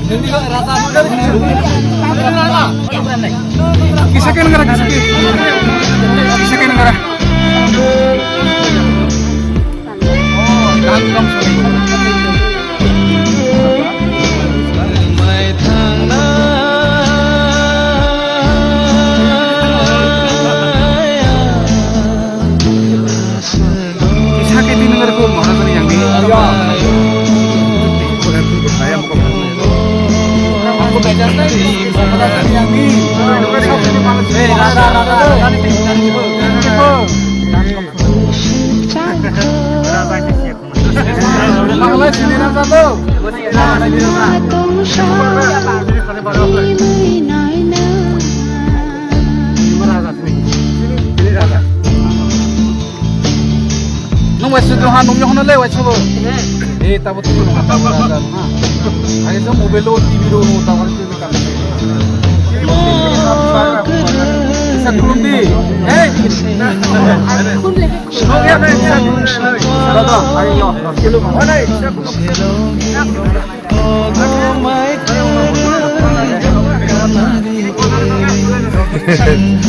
Kisah negara kisah negara. Kisah keti negara ko mahal yang di. Aku baca tadi yang di. Mahal sini rasa tu. Nung wajib tu han nung yang mana lewat coba. Tapi tu nung apa berada? Aye so mobile lo TV lo tawar tu kan. Bisa turun di. Oh ya dah. Ada. Ayo. Kilo mana? Hehehe.